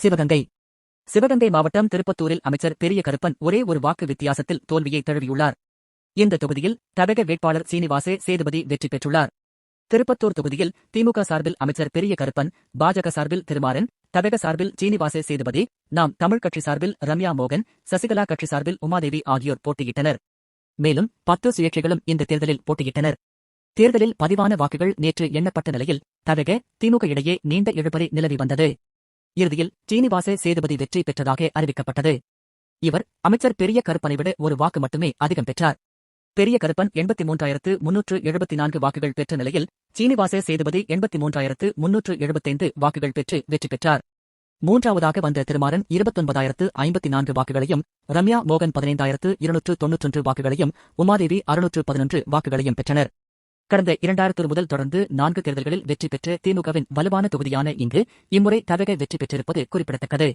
சிவகங்கை சிவகங்கை மாவட்டம் திருப்பத்தூரில் அமைச்சர் பெரிய கருப்பன் ஒரே ஒரு வாக்கு வித்தியாசத்தில் தோல்வியை தழுவியுள்ளார். இந்த தொகுதியில் தவக வேட்பாளர் சீனிவாசே சேதுபதி வெற்றி பெற்றுள்ளார். திருப்பத்தூர் தொகுதியில் திமுக சார்பில் அமைச்சர் பெரிய கருப்பன், பாஜக சார்பில் திருமாறன், தவக சார்பில் சீனிவாசே சேதுபதி, நாம் தமிழ் கட்சி சார்பில் ரம்யா மோகன், சசிகலா கட்சி சார்பில் உமாதேவி ஆகியோர் போட்டியிட்டனர். மேலும் 10 சுயேட்சைகளும் இந்த தேர்தலில் போட்டியிட்டனர். தேர்தலில் பதிவான வாக்குகள் நேற்று எண்ணப்பட்ட நிலையில் தவக, திமுக இடையே நீண்ட இழுபறி நிலவி வந்தது. இறுதியில் சீனிவாசே சேதுபதி வெற்றி பெற்றதாக அறிவிக்கப்பட்டது. இவர் அமைச்சர் பெரிய கருப்பனை விட ஒரு வாக்கு மட்டுமே அதிகம் பெற்றார். பெரிய கருப்பன் 83,374 வாக்குகள் பெற்ற நிலையில் சீனிவாசே சேதுபதி 83,375 வாக்குகள் பெற்று வெற்றி பெற்றார். மூன்றாவதாக வந்த திருமாறன் 29,054 வாக்குகளையும், ரம்யா மோகன் 15,291 வாக்குகளையும், உமாதேவி 611 வாக்குகளையும் பெற்றனர். கடந்த 2000 முதல் தொடர்ந்து 4 தேர்தல்களில் வெற்றி பெற்ற திமுகவின் வலுவான தொகுதியான இங்கு இம்முறை தவக வெற்றி பெற்றிருப்பது குறிப்பிடத்தக்கது.